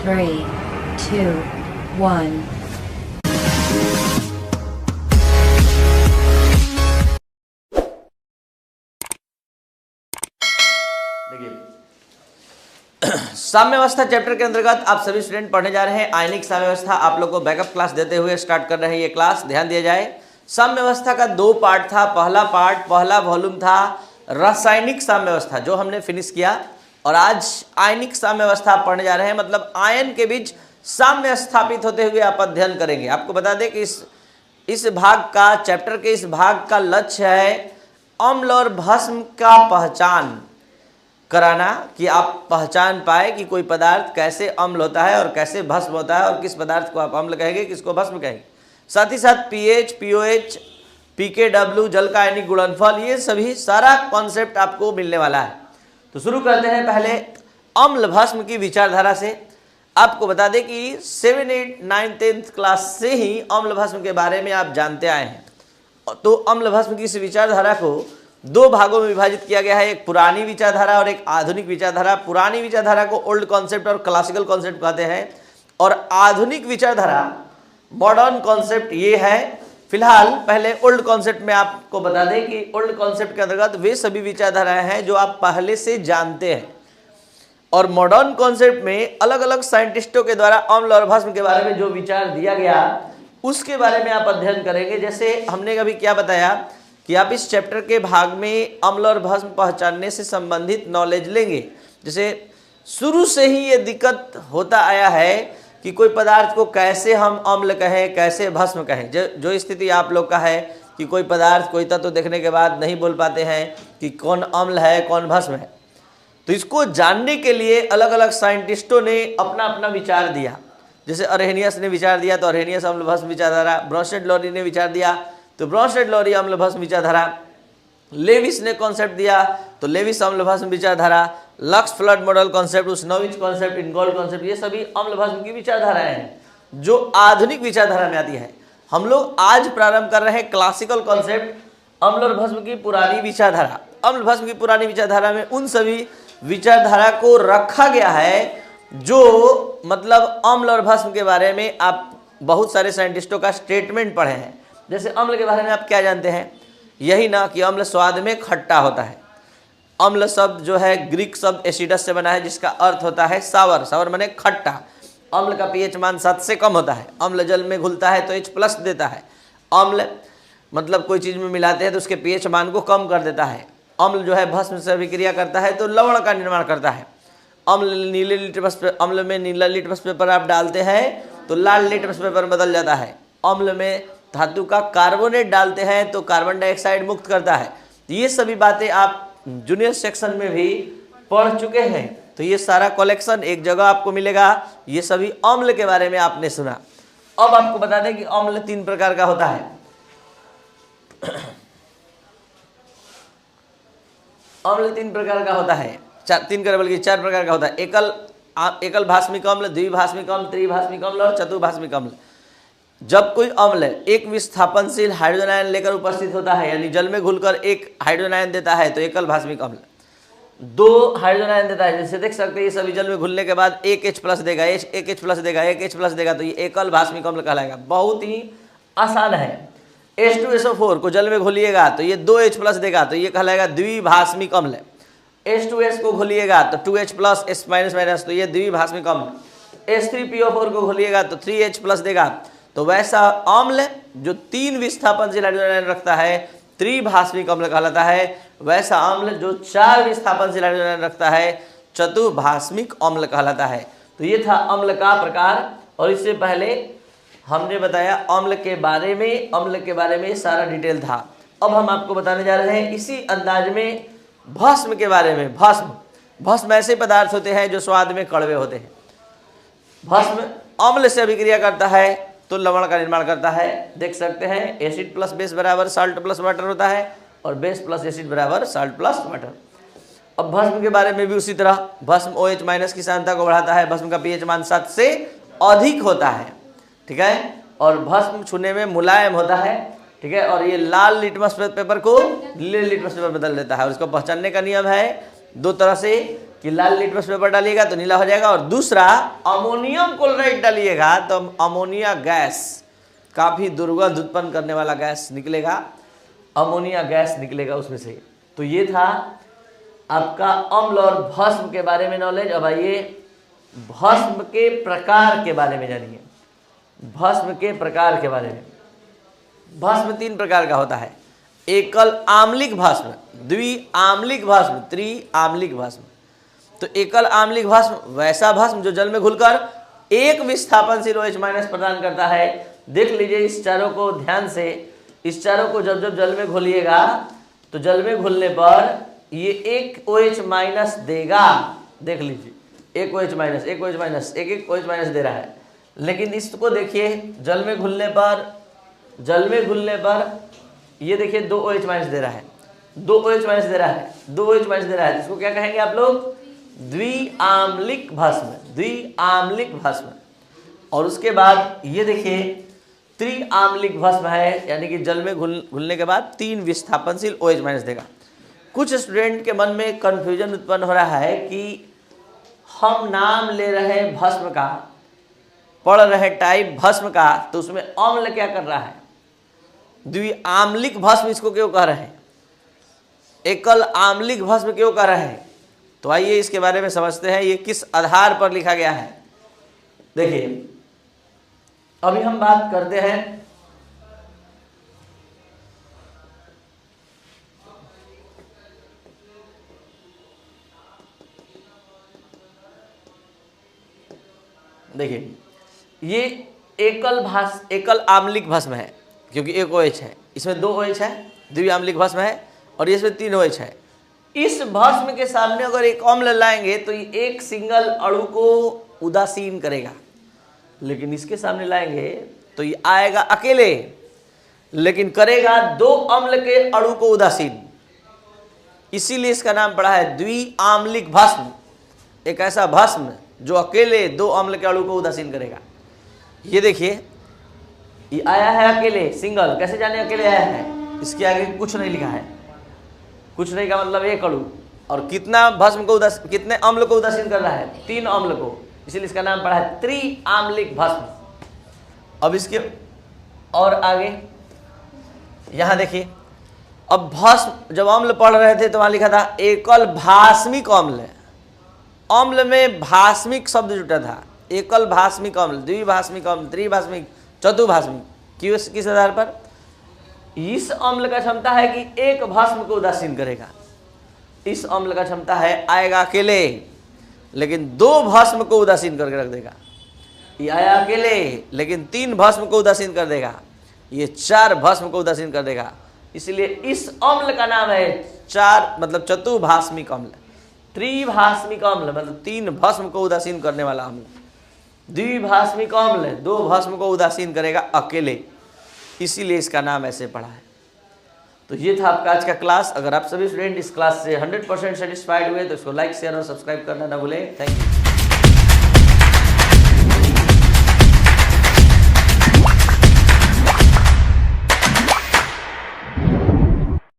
3, 2, 1. साम्य अवस्था चैप्टर के अंतर्गत आप सभी स्टूडेंट पढ़ने जा रहे हैं आयनिक साम्य अवस्था। आप लोग को बैकअप क्लास देते हुए स्टार्ट कर रहे हैं ये क्लास, ध्यान दिया जाए। साम्य अवस्था का 2 पार्ट था। पहला वॉल्यूम था रासायनिक साम्य अवस्था जो हमने फिनिश किया, और आज आयनिक साम्य अवस्था पढ़ने जा रहे हैं, मतलब आयन के बीच साम्य स्थापित होते हुए आप अध्ययन करेंगे। आपको बता दें कि इस भाग का, चैप्टर के इस भाग का लक्ष्य है अम्ल और भस्म का पहचान कराना, कि आप पहचान पाए कि कोई पदार्थ कैसे अम्ल होता है और कैसे भस्म होता है, और किस पदार्थ को आप अम्ल कहेंगे, किसको भस्म कहेंगे। साथ ही साथ पीएच, पीओएच, पीकेडब्ल्यू, जल का आयनिक गुणनफल, ये सभी सारा कॉन्सेप्ट आपको मिलने वाला है। तो शुरू करते हैं पहले अम्ल भस्म की विचारधारा से। आपको बता दें कि 7, 8, 9, 10th क्लास से ही अम्ल भस्म के बारे में आप जानते आए हैं। तो अम्ल भस्म की इस विचारधारा को 2 भागों में विभाजित किया गया है, एक पुरानी विचारधारा और एक आधुनिक विचारधारा। पुरानी विचारधारा को ओल्ड कॉन्सेप्ट और क्लासिकल कॉन्सेप्ट कहते हैं, और आधुनिक विचारधारा मॉडर्न कॉन्सेप्ट ये है। फिलहाल पहले ओल्ड कॉन्सेप्ट में आपको बता दें कि ओल्ड कॉन्सेप्ट के अंतर्गत वे सभी विचारधाराएं हैं जो आप पहले से जानते हैं, और मॉडर्न कॉन्सेप्ट में अलग अलग साइंटिस्टों के द्वारा अम्ल और भस्म के बारे में जो विचार दिया गया उसके बारे में आप अध्ययन करेंगे। जैसे हमने अभी क्या बताया कि आप इस चैप्टर के भाग में अम्ल और भस्म पहचानने से संबंधित नॉलेज लेंगे। जैसे शुरू से ही ये दिक्कत होता आया है कि कोई पदार्थ को कैसे हम अम्ल कहें, कैसे भस्म कहें। जो स्थिति आप लोग का है कि कोई पदार्थ, कोई तत्व देखने के बाद नहीं बोल पाते हैं कि कौन अम्ल है कौन भस्म है। तो इसको जानने के लिए अलग अलग साइंटिस्टों ने अपना अपना विचार दिया। जैसे अरहेनियस ने विचार दिया तो अरहेनियस अम्ल भस्म विचारधारा, ब्रॉन्स्टेड-लॉरी ने विचार दिया तो ब्रॉन्स्टेड-लॉरी अम्ल भस्म विचारधारा, लेविस ने कॉन्सेप्ट दिया तो लेविस अम्ल भस्म विचारधारा, Lux flood model concept, Usanovich concept, Ingold concept, ये सभी अम्ल भस्म की विचारधाराएं हैं जो आधुनिक विचारधारा में आती है। हम लोग आज प्रारंभ कर रहे हैं क्लासिकल कॉन्सेप्ट, अम्ल और भस्म की पुरानी विचारधारा। अम्ल भस्म की पुरानी विचारधारा में उन सभी विचारधारा को रखा गया है जो, मतलब अम्ल और भस्म के बारे में आप बहुत सारे साइंटिस्टों का स्टेटमेंट पढ़े हैं। जैसे अम्ल के बारे में आप क्या जानते हैं, यही ना कि अम्ल स्वाद में खट्टा होता है। अम्ल शब्द जो है ग्रीक शब्द एसिडस से बना है जिसका अर्थ होता है सावर, सावर माने खट्टा। अम्ल का पीएच मान 7 से कम होता है। अम्ल जल में घुलता है तो H+ देता है। अम्ल मतलब कोई चीज़ में मिलाते हैं तो उसके पीएच मान को कम कर देता है। अम्ल जो है भस्म से अभिक्रिया करता है तो लवण का निर्माण करता है। अम्ल में नीला लिटमस पेपर आप डालते हैं तो लाल लिटमस पेपर बदल जाता है। अम्ल में धातु का कार्बोनेट डालते हैं तो कार्बन डाइऑक्साइड मुक्त करता है। ये सभी बातें आप जूनियर सेक्शन में भी पढ़ चुके हैं। तो ये सारा कलेक्शन एक जगह आपको मिलेगा। ये सभी अम्ल के बारे में आपने सुना। अब आपको बता दें कि अम्ल 3 प्रकार का होता है। अम्ल 3 प्रकार का होता है, 4 प्रकार का होता है। एकल भास्मिक अम्ल, द्विभास्मिक अम्ल, त्रिभास्मिक अम्ल और चतुर्भास्मिक अम्ल। जब कोई अम्ल एक विस्थापनशील हाइड्रोजन आयन लेकर उपस्थित होता है, यानी जल में घुलकर एक हाइड्रोजन आयन देता है तो एकल भास्मिक अम्ल। 2 हाइड्रोजन आयन देता है, जैसे देख सकते हैं ये सभी जल में घुलने के बाद एक H+ देगा, एक H+ देगा, एक H+ देगा, तो ये एकल भास्मिक अम्ल कहलाएगा। बहुत ही आसान है। H2SO4 को जल में घोलिएगा तो ये 2 H+ देगा तो ये कहलाएगा द्विभास्मिक अम्ल। H2S को घोलिएगा तो 2H+ S- तो ये द्विभास्मिक अम्ल। H3PO4 को घोलिएगा तो 3H+ देगा। तो वैसा अम्ल जो 3 विस्थापनशील हाइड्रोजन आयन रखता है त्रिभास्मिक अम्ल कहलाता है। वैसा अम्ल जो 4 विस्थापनशील हाइड्रोजन आयन रखता है चतुर्भास्मिक अम्ल कहलाता है। तो ये था अम्ल का प्रकार। और इससे पहले हमने बताया अम्ल के बारे में सारा डिटेल था। अब हम आपको बताने जा रहे हैं इसी अंदाज में भस्म के बारे में। भस्म ऐसे पदार्थ होते हैं जो स्वाद में कड़वे होते हैं। भस्म अम्ल से अभिक्रिया करता है तो लवण का निर्माण करता है। देख सकते हैं एसिड प्लस बेस बराबर साल्ट प्लस वाटर होता है, और बेस प्लस एसिड बराबर साल्ट प्लस वाटर। अब भस्म के बारे में भी उसी तरह, भस्म OH- की सांद्रता को बढ़ाता है। भस्म का पीएच मान 7 से अधिक होता है, ठीक है, और भस्म छूने में मुलायम होता है, ठीक है, और ये लाल लिटमस पेपर को नीले लिटमस पेपर बदल देता है। और इसको पहचानने का नियम है 2 तरह से कि लाल लिटमस पेपर डालिएगा तो नीला हो जाएगा, और दूसरा अमोनियम क्लोराइड डालिएगा तो अमोनिया गैस, काफ़ी दुर्गंध उत्पन्न करने वाला गैस निकलेगा, अमोनिया गैस निकलेगा उसमें से। तो ये था आपका अम्ल और भस्म के बारे में नॉलेज। अब आइए भस्म के प्रकार के बारे में जानिए। भस्म के प्रकार के बारे में, भस्म 3 प्रकार का होता है। एकल आम्लिक भस्म, द्विआम्लिक भस्म, त्रिआम्लिक भस्म। तो एकल आम्लिक भस्म वैसा भस्म जो जल में घुलकर एक विस्थापनशील OH- प्रदान करता है। देख लीजिए इस चारों को ध्यान से, इस चारों को जब जब जल में घोलिएगा तो जल में घुलने पर ये एक OH- देगा। देख लीजिए एक OH-, एक OH-, एक OH- दे रहा है। लेकिन इसको देखिए जल में घुलने पर ये देखिए 2 OH- दे रहा है, 2 OH- दे रहा है, 2 OH- दे रहा है। इसको क्या कहेंगे आप लोग? द्विआम्लिक भस्म, द्विआम्लिक भस्म। और उसके बाद ये देखिए त्रिआम्लिक भस्म है, यानी कि जल में घुलने के बाद 3 विस्थापनशील OH- देगा। कुछ स्टूडेंट के मन में कंफ्यूजन उत्पन्न हो रहा है कि हम नाम ले रहे हैं भस्म का, पढ़ रहे टाइप भस्म का, तो उसमें अम्ल क्या कर रहा है? द्विआम्लिक भस्म इसको क्यों कह रहे हैं? एकल आम्लिक भस्म क्यों कह रहे हैं? तो आइए इसके बारे में समझते हैं, ये किस आधार पर लिखा गया है। देखिए अभी हम बात करते हैं देखिए ये एकल आम्लिक भस्म है, क्योंकि एक OH है, इसमें 2 OH है, द्विआम्लिक भस्म है, और इसमें 3 OH है। इस भस्म के सामने अगर एक अम्ल लाएंगे तो ये एक सिंगल अणु को उदासीन करेगा, लेकिन इसके सामने लाएंगे तो ये आएगा अकेले, लेकिन करेगा 2 अम्ल के अणु को उदासीन। इसीलिए इसका नाम पड़ा है द्विआम्लिक भस्म। एक ऐसा भस्म जो अकेले 2 अम्ल के अणु को उदासीन करेगा। ये देखिए ये आया है अकेले, सिंगल। कैसे जाने अकेले आया है? इसके आगे कुछ नहीं लिखा है, कुछ नहीं का मतलब एक अणु, और कितना भस्म को कितने अम्ल को उदासीन कर रहा है? 3 अम्ल को, इसीलिए इसका नाम पड़ा है त्रिआम्लिक भस्म। अब इसके और आगे यहां देखिए, अब भस्म जब अम्ल पढ़ रहे थे तो वहां लिखा था एकल भास्मिक अम्ल। अम्ल में भास्मिक शब्द जुटा था, एकल भास्मिक अम्ल, द्विभास्मिक अम्ल, त्रिभास्मिक, चतुर्भास्मिक। किस आधार पर? इस अम्ल का क्षमता है कि एक भस्म को उदासीन करेगा। इस अम्ल का क्षमता है आएगा अकेले, लेकिन 2 भस्म को उदासीन करके रख देगा। ये आया अकेले, लेकिन 3 भस्म को उदासीन कर देगा, ये 4 भस्म को उदासीन कर देगा। इसलिए इस अम्ल का नाम है 4 मतलब चतुर्भास्मिक अम्ल। त्रिभास्मिक अम्ल मतलब 3 भस्म को उदासीन करने वाला अम्ल। द्विभास्मिक अम्ल 2 भस्म को उदासीन करेगा अकेले, इसीलिए इसका नाम ऐसे पड़ा है। तो ये था आपका आज का क्लास। अगर आप सभी स्टूडेंट इस क्लास से 100% सेटिस्फाइड हुए तो इसको लाइक, शेयर और सब्सक्राइब करना ना भूलें। Thank you.